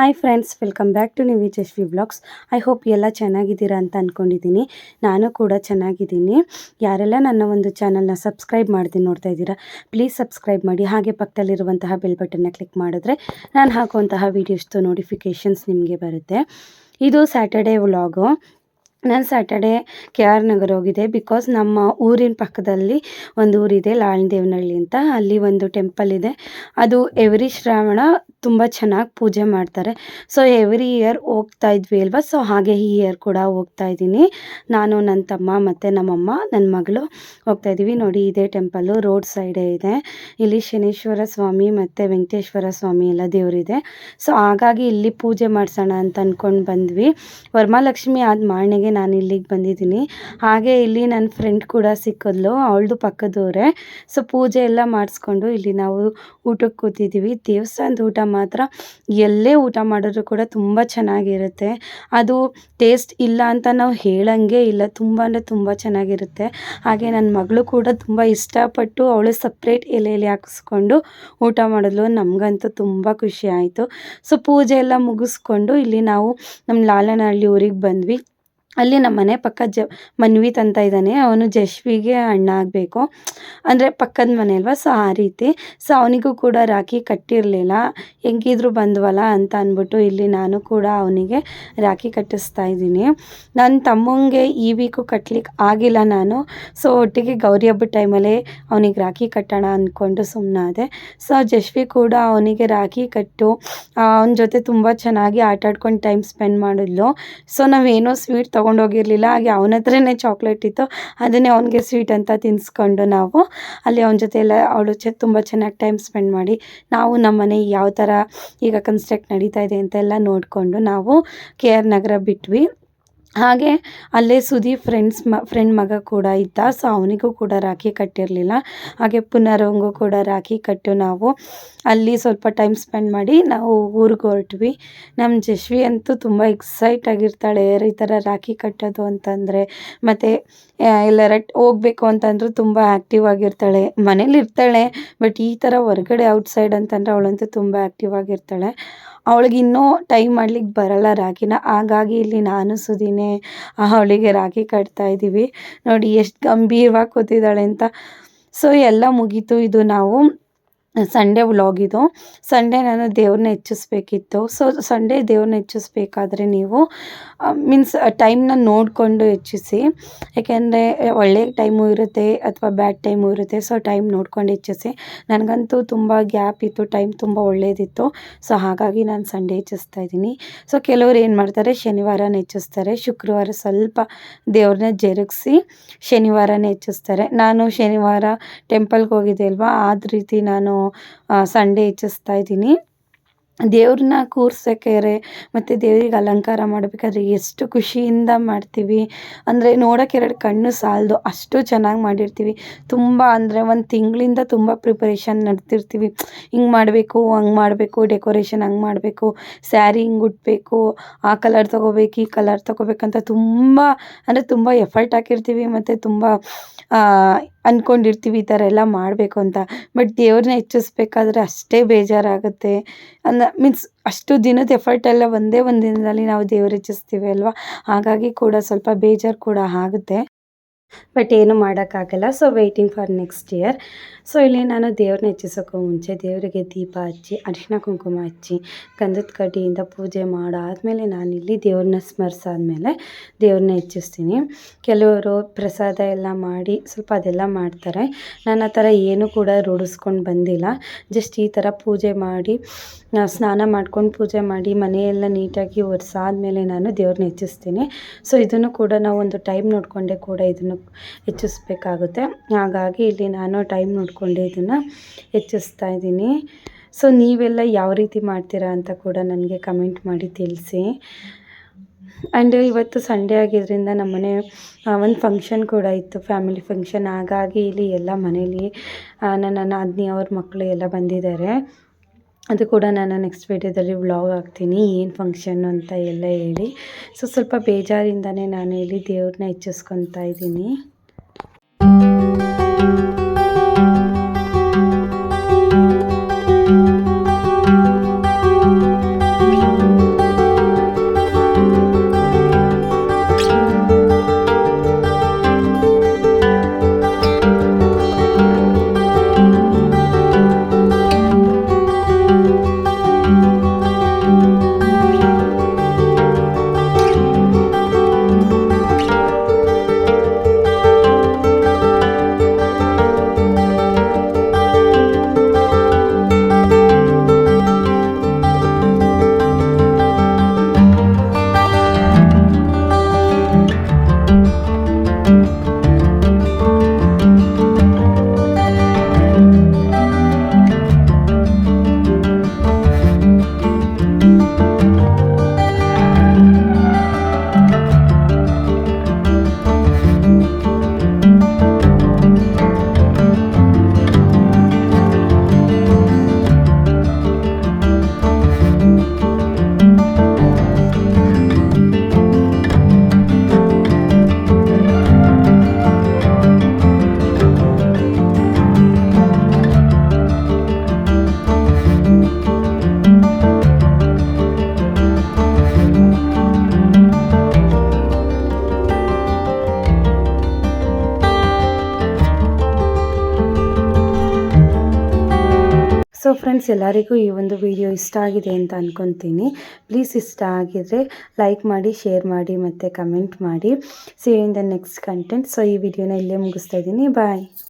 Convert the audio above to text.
Hi friends, welcome back to ನೀವು Yashasvi blogs. I hope ಎಲ್ಲ ಚೆನ್ನಾಗಿದ್ದೀರಾ ಅಂತ ಅಂದ್ಕೊಂಡಿದ್ದೀನಿ. ನಾನು ಕೂಡ ಚೆನ್ನಾಗಿದ್ದೀನಿ. ಯಾರೆಲ್ಲ ನನ್ನ ಒಂದು ಚಾನಲ್ನ ಸಬ್ಸ್ಕ್ರೈಬ್ ಮಾಡ್ತೀನಿ ನೋಡ್ತಾ ಇದ್ದೀರಾ, ಪ್ಲೀಸ್ ಸಬ್ಸ್ಕ್ರೈಬ್ ಮಾಡಿ. ಹಾಗೆ ಪಕ್ಕದಲ್ಲಿರುವಂತಹ ಬೆಲ್ ಬಟನ್ನ ಕ್ಲಿಕ್ ಮಾಡಿದ್ರೆ ನಾನು ಹಾಕುವಂತಹ ವೀಡಿಯೋಸ್ದು ನೋಟಿಫಿಕೇಷನ್ಸ್ ನಿಮಗೆ ಬರುತ್ತೆ. ಇದು ಸ್ಯಾಟರ್ಡೇ ವ್ಲಾಗು. ನಾನು ಸ್ಯಾಟರ್ಡೇ ಕೆ ಆರ್ ನಗರ ಹೋಗಿದ್ದೆ. ಬಿಕಾಸ್ ನಮ್ಮ ಊರಿನ ಪಕ್ಕದಲ್ಲಿ ಒಂದು ಊರಿದೆ, ಲಾಳದೇವನಹಳ್ಳಿ ಅಂತ. ಅಲ್ಲಿ ಒಂದು ಟೆಂಪಲ್ ಇದೆ. ಅದು ಎವ್ರಿ ಶ್ರಾವಣ ತುಂಬ ಚೆನ್ನಾಗಿ ಪೂಜೆ ಮಾಡ್ತಾರೆ. ಸೊ ಎವ್ರಿ ಇಯರ್ ಹೋಗ್ತಾ ಇದ್ವಿ ಅಲ್ವಾ, ಸೊ ಹಾಗೆ ಈ ಇಯರ್ ಕೂಡ ಹೋಗ್ತಾ ಇದ್ದೀನಿ. ನಾನು, ನನ್ನ ತಮ್ಮ ಮತ್ತು ನಮ್ಮಮ್ಮ, ನನ್ನ ಮಗಳು ಹೋಗ್ತಾ ಇದ್ದೀವಿ. ನೋಡಿ, ಇದೇ ಟೆಂಪಲ್ಲು ರೋಡ್ ಸೈಡೇ ಇದೆ. ಇಲ್ಲಿ ಶನೇಶ್ವರ ಸ್ವಾಮಿ ಮತ್ತು ವೆಂಕಟೇಶ್ವರ ಸ್ವಾಮಿ ಎಲ್ಲ ದೇವರಿದೆ. ಸೊ ಹಾಗಾಗಿ ಇಲ್ಲಿ ಪೂಜೆ ಮಾಡಿಸೋಣ ಅಂತ ಅಂದ್ಕೊಂಡು ಬಂದ್ವಿ. ವರಮಹಾಲಕ್ಷ್ಮಿ ಆದ ಮಾರನೆಗೆ ನಾನು ಇಲ್ಲಿಗೆ ಬಂದಿದ್ದೀನಿ. ಹಾಗೆ ಇಲ್ಲಿ ನನ್ನ ಫ್ರೆಂಡ್ ಕೂಡ ಸಿಕ್ಕಿದ್ಲು, ಅವಳದು ಪಕ್ಕದವರೇ. ಸೊ ಪೂಜೆ ಎಲ್ಲ ಮಾಡಿಸ್ಕೊಂಡು ಇಲ್ಲಿ ನಾವು ಊಟಕ್ಕೆ ಕೂತಿದ್ದೀವಿ. ದೇವಸ್ಥಾನದ ಊಟ ಮಾತ್ರ ಎಲ್ಲೇ ಊಟ ಮಾಡಿದ್ರು ಕೂಡ ತುಂಬ ಚೆನ್ನಾಗಿರುತ್ತೆ. ಅದು ಟೇಸ್ಟ್ ಇಲ್ಲ ಅಂತ ನಾವು ಹೇಳಂಗೆ ಇಲ್ಲ, ತುಂಬ ಅಂದರೆ ತುಂಬ ಚೆನ್ನಾಗಿರುತ್ತೆ. ಹಾಗೆ ನನ್ನ ಮಗಳು ಕೂಡ ತುಂಬ ಇಷ್ಟಪಟ್ಟು ಅವಳು ಸಪ್ರೇಟ್ ಎಲೆಯಲ್ಲಿ ಹಾಕಿಸ್ಕೊಂಡು ಊಟ ಮಾಡಿದ್ಲು. ನಮಗಂತೂ ತುಂಬ ಖುಷಿ ಆಯಿತು. ಸೊ ಪೂಜೆ ಎಲ್ಲ ಮುಗಿಸ್ಕೊಂಡು ಇಲ್ಲಿ ನಾವು ನಮ್ಮ ಲಾಲನಹಳ್ಳಿ ಊರಿಗೆ ಬಂದ್ವಿ. ಅಲ್ಲಿ ನಮ್ಮ ಮನೆ ಪಕ್ಕ ಮನ್ವಿತ್ ಅಂತ ಇದ್ದಾನೆ, ಅವನು ಜಶ್ವಿಗೆ ಅಣ್ಣ ಆಗಬೇಕು, ಅಂದರೆ ಪಕ್ಕದ ಮನೆ ಅಲ್ವಾ, ಸೊ ಆ ರೀತಿ. ಸೊ ಅವನಿಗೂ ಕೂಡ ರಾಖಿ ಕಟ್ಟಿರಲಿಲ್ಲ, ಹೆಂಗಿದ್ರು ಬಂದ್ವಲ್ಲ ಅಂತ ಅಂದ್ಬಿಟ್ಟು ಇಲ್ಲಿ ನಾನು ಕೂಡ ಅವನಿಗೆ ರಾಖಿ ಕಟ್ಟಿಸ್ತಾ ಇದ್ದೀನಿ. ನನ್ನ ತಮ್ಮಂಗೆ ಈ ವೀಕು ಕಟ್ಲಿಕ್ಕೆ ಆಗಿಲ್ಲ ನಾನು. ಸೊ ಒಟ್ಟಿಗೆ ಗೌರಿ ಹಬ್ಬದ ಟೈಮಲ್ಲೇ ಅವನಿಗೆ ರಾಖಿ ಕಟ್ಟೋಣ ಅಂದ್ಕೊಂಡು ಸುಮ್ಮನಾದೆ. ಸೊ ಜಶ್ವಿ ಕೂಡ ಅವನಿಗೆ ರಾಖಿ ಕಟ್ಟು ಅವನ ಜೊತೆ ತುಂಬ ಚೆನ್ನಾಗಿ ಆಟಾಡ್ಕೊಂಡು ಟೈಮ್ ಸ್ಪೆಂಡ್ ಮಾಡಿದ್ಲು. ಸೊ ನಾವೇನೋ ಸ್ವೀಟ್ ತೊಗೊಂಡೋಗಿರಲಿಲ್ಲ, ಹಾಗೆ ಅವನ ಹತ್ರನೇ ಚಾಕ್ಲೇಟ್ ಇತ್ತು, ಅದನ್ನೇ ಅವನಿಗೆ ಸ್ವೀಟ್ ಅಂತ ತಿನ್ನಿಸ್ಕೊಂಡು ನಾವು ಅಲ್ಲಿ ಅವನ ಜೊತೆ ಎಲ್ಲ ಅವಳು ತುಂಬ ಚೆನ್ನಾಗಿ ಟೈಮ್ ಸ್ಪೆಂಡ್ ಮಾಡಿ, ನಾವು ನಮ್ಮ ಮನೆ ಯಾವ ಥರ ಈಗ ಕನ್ಸ್ಟ್ರಕ್ಟ್ ನಡೀತಾ ಇದೆ ಅಂತೆಲ್ಲ ನೋಡಿಕೊಂಡು ನಾವು ಕೆ ಆರ್ ನಗರ ಬಿಟ್ವಿ. ಹಾಗೆ ಅಲ್ಲೇ ಸುದೀಪ್ ಫ್ರೆಂಡ್ ಮಗ ಕೂಡ ಇದ್ದ. ಸೊ ಅವನಿಗೂ ಕೂಡ ರಾಖಿ ಕಟ್ಟಿರಲಿಲ್ಲ. ಹಾಗೆ ಪುನರಂಗೂ ಕೂಡ ರಾಖಿ ಕಟ್ಟು ನಾವು ಅಲ್ಲಿ ಸ್ವಲ್ಪ ಟೈಮ್ ಸ್ಪೆಂಡ್ ಮಾಡಿ ನಾವು ಊರಿಗೆ ಹೊರಟ್ವಿ. ನಮ್ಮ ಜಶ್ವಿ ಅಂತೂ ತುಂಬ ಎಕ್ಸೈಟ್ ಆಗಿರ್ತಾಳೆ ಈ ಥರ ರಾಖಿ ಕಟ್ಟೋದು ಅಂತಂದರೆ. ಮತ್ತು ಎಲ್ಲರ ಹೋಗ್ಬೇಕು ಅಂತಂದರೂ ತುಂಬ ಆ್ಯಕ್ಟಿವ್ ಆಗಿರ್ತಾಳೆ. ಮನೇಲಿ ಇರ್ತಾಳೆ, ಬಟ್ ಈ ಥರ ಹೊರಗಡೆ ಔಟ್ಸೈಡ್ ಅಂತಂದರೆ ಅವಳಂತೂ ತುಂಬ ಆ್ಯಕ್ಟಿವ್ ಆಗಿರ್ತಾಳೆ. ಅವಳಿಗೆ ಇನ್ನೂ ಟೈಮ್ ಮಾಡ್ಲಿಕ್ಕೆ ಬರಲ್ಲ ರಾಖಿನ. ಹಾಗಾಗಿ ಇಲ್ಲಿ ನಾನು ಸುದಿನೇ ಅವಳಿಗೆ ರಾಖಿ ಕಟ್ತಾ ಇದ್ದೀವಿ. ನೋಡಿ ಎಷ್ಟು ಗಂಭೀರವಾಗಿ ಕೂತಿದ್ದಾಳೆ ಅಂತ. ಸೊ ಎಲ್ಲ ಮುಗೀತು. ಇದು ನಾವು ಸಂಡೇ ವ್ಲಾಗ್. ಇದು ಸಂಡೇ ನಾನು ದೇವ್ರನ್ನ ಹೆಚ್ಚಿಸ್ಬೇಕಿತ್ತು. ಸೊ ಸಂಡೇ ದೇವ್ರನ್ನ ಹೆಚ್ಚಿಸ್ಬೇಕಾದ್ರೆ ನೀವು ಮೀನ್ಸ್ ಟೈಮ್ನ ನೋಡಿಕೊಂಡು ಹೆಚ್ಚಿಸಿ. ಯಾಕೆಂದರೆ ಒಳ್ಳೆಯ ಟೈಮು ಇರುತ್ತೆ ಅಥವಾ ಬ್ಯಾಡ್ ಟೈಮು ಇರುತ್ತೆ. ಸೊ ಟೈಮ್ ನೋಡ್ಕೊಂಡು ಹೆಚ್ಚಿಸಿ. ನನಗಂತೂ ತುಂಬ ಗ್ಯಾಪ್ ಇತ್ತು, ಟೈಮ್ ತುಂಬ ಒಳ್ಳೇದಿತ್ತು. ಸೊ ಹಾಗಾಗಿ ನಾನು ಸಂಡೇ ಹೆಚ್ಚಿಸ್ತಾ ಇದ್ದೀನಿ. ಸೊ ಕೆಲವರು ಏನು ಮಾಡ್ತಾರೆ, ಶನಿವಾರನ ಹೆಚ್ಚಿಸ್ತಾರೆ, ಶುಕ್ರವಾರ ಸ್ವಲ್ಪ ದೇವ್ರನ್ನ ಜರುಗಿಸಿ ಶನಿವಾರನೇ ಹೆಚ್ಚಿಸ್ತಾರೆ. ನಾನು ಶನಿವಾರ ಟೆಂಪಲ್ಗೆ ಹೋಗಿದ್ದೆ ಅಲ್ವಾ, ಆದ ರೀತಿ ನಾನು ಸಂಡೇ ಹೆಚ್ಚಿಸ್ತಾ ಇದ್ದೀನಿ. ದೇವ್ರನ್ನ ಕೂರ್ಸೋಕ್ಕೆ ಮತ್ತು ದೇವ್ರಿಗೆ ಅಲಂಕಾರ ಮಾಡಬೇಕಾದ್ರೆ ಎಷ್ಟು ಖುಷಿಯಿಂದ ಮಾಡ್ತೀವಿ ಅಂದರೆ ನೋಡೋಕೆ ಎರಡು ಕಣ್ಣು ಸಾಲದು, ಅಷ್ಟು ಚೆನ್ನಾಗಿ ಮಾಡಿರ್ತೀವಿ. ತುಂಬ ಅಂದರೆ ಒಂದು ತಿಂಗಳಿಂದ ತುಂಬ ಪ್ರಿಪರೇಷನ್ ನಡೆತಿರ್ತೀವಿ. ಹಿಂಗೆ ಮಾಡಬೇಕು, ಹಂಗೆ ಮಾಡಬೇಕು, ಡೆಕೋರೇಷನ್ ಹಂಗೆ ಮಾಡಬೇಕು, ಸ್ಯಾರಿ ಹಿಂಗೆ ಉಟ್ಬೇಕು, ಆ ಕಲರ್ ತೊಗೋಬೇಕು, ಈ ಕಲರ್ ತೊಗೋಬೇಕಂತ ತುಂಬ ಅಂದರೆ ತುಂಬ ಎಫರ್ಟ್ ಹಾಕಿರ್ತೀವಿ. ಮತ್ತು ತುಂಬ ಅಂದ್ಕೊಂಡಿರ್ತೀವಿ ಈ ಥರ ಎಲ್ಲ ಮಾಡಬೇಕು ಅಂತ. ಬಟ್ ದೇವ್ರನ್ನ ಹೆಚ್ಚಿಸ್ಬೇಕಾದ್ರೆ ಅಷ್ಟೇ ಬೇಜಾರಾಗುತ್ತೆ. ಮೀನ್ಸ್ ಅಷ್ಟು ದಿನದ ಎಫರ್ಟ್ ಎಲ್ಲ ಒಂದೇ ಒಂದು ದಿನದಲ್ಲಿ ನಾವು ದೇವ್ರು ಹೆಚ್ಚಿಸ್ತೀವಿ ಅಲ್ವಾ, ಹಾಗಾಗಿ ಕೂಡ ಸ್ವಲ್ಪ ಬೇಜಾರು ಕೂಡ ಆಗುತ್ತೆ. ಬಟ್ ಏನು ಮಾಡೋಕ್ಕಾಗಲ್ಲ. So waiting for next year. So ಇಲ್ಲಿ ನಾನು ದೇವ್ರನ್ನ ಹೆಚ್ಚಿಸೋಕ್ಕೂ ಮುಂಚೆ ದೇವರಿಗೆ ದೀಪ ಹಚ್ಚಿ, ಅರಿಶಿನ ಕುಂಕುಮ ಹಚ್ಚಿ, ಗಂಧದ ಕಡ್ಡಿಯಿಂದ ಪೂಜೆ ಮಾಡಾದಮೇಲೆ ನಾನಿಲ್ಲಿ ದೇವ್ರನ್ನ ಸ್ಮರಿಸಾದ್ಮೇಲೆ ದೇವ್ರನ್ನ ಹೆಚ್ಚಿಸ್ತೀನಿ. ಕೆಲವರು ಪ್ರಸಾದ ಎಲ್ಲ ಮಾಡಿ ಸ್ವಲ್ಪ ಅದೆಲ್ಲ ಮಾಡ್ತಾರೆ. ನಾನು ಆ ಥರ ಏನೂ ಕೂಡ ರೂಢಿಸ್ಕೊಂಡು ಬಂದಿಲ್ಲ. ಜಸ್ಟ್ ಈ ಥರ ಪೂಜೆ ಮಾಡಿ, ಸ್ನಾನ ಮಾಡ್ಕೊಂಡು ಪೂಜೆ ಮಾಡಿ, ಮನೆಯೆಲ್ಲ ನೀಟಾಗಿ ಒರೆಸಾದ್ಮೇಲೆ ನಾನು ದೇವ್ರನ್ನ ಹೆಚ್ಚಿಸ್ತೀನಿ. ಸೊ ಇದನ್ನು ಕೂಡ ನಾವು ಒಂದು ಟೈಮ್ ನೋಡಿಕೊಂಡೇ ಕೂಡ ಇದನ್ನು ಹೆಚ್ಚಿಸ್ಬೇಕಾಗುತ್ತೆ. ಹಾಗಾಗಿ ಇಲ್ಲಿ ನಾನು ಟೈಮ್ ನೋಡಿಕೊಂಡೆ ಇದನ್ನು ಹೆಚ್ಚಿಸ್ತಾ ಇದ್ದೀನಿ. ಸೊ ನೀವೆಲ್ಲ ಯಾವ ರೀತಿ ಮಾಡ್ತೀರಾ ಅಂತ ಕೂಡ ನನಗೆ ಕಮೆಂಟ್ ಮಾಡಿ ತಿಳಿಸಿ. ಆ್ಯಂಡ್ ಇವತ್ತು ಸಂಡೇ ಆಗಿದ್ದರಿಂದ ನಮ್ಮನೆ ಒಂದು ಫಂಕ್ಷನ್ ಕೂಡ ಇತ್ತು, ಫ್ಯಾಮಿಲಿ ಫಂಕ್ಷನ್. ಹಾಗಾಗಿ ಇಲ್ಲಿ ಎಲ್ಲ ಮನೇಲಿ ನನ್ನ ನಾದಿನಿ ಅವ್ರ ಮಕ್ಕಳು ಎಲ್ಲ ಬಂದಿದ್ದಾರೆ. ಅದು ಕೂಡ ನಾನು ನೆಕ್ಸ್ಟ್ ವೀಡಿಯೋದಲ್ಲಿ ವ್ಲಾಗ್ ಹಾಕ್ತೀನಿ, ಏನು ಫಂಕ್ಷನ್ನು ಅಂತ ಎಲ್ಲ ಹೇಳಿ. ಸೊ ಸ್ವಲ್ಪ ಬೇಜಾರಿಂದನೇ ನಾನು ಇಲ್ಲಿ ದೇವ್ರನ್ನ ಹೆಚ್ಚಿಸ್ಕೊತಾ ಇದ್ದೀನಿ. ಫ್ರೆಂಡ್ಸ್, ಎಲ್ಲರಿಗೂ ಈ ಒಂದು ವಿಡಿಯೋ ಇಷ್ಟ ಆಗಿದೆ ಅಂತ ಅಂದ್ಕೊತೀನಿ. ಪ್ಲೀಸ್ ಇಷ್ಟ ಆಗಿದರೆ ಲೈಕ್ ಮಾಡಿ, ಶೇರ್ ಮಾಡಿ ಮತ್ತು ಕಮೆಂಟ್ ಮಾಡಿ. See you in the next content. So ಈ ವಿಡಿಯೋನ ಇಲ್ಲೇ ಮುಗಿಸ್ತಾ ಇದ್ದೀನಿ. ಬಾಯ್.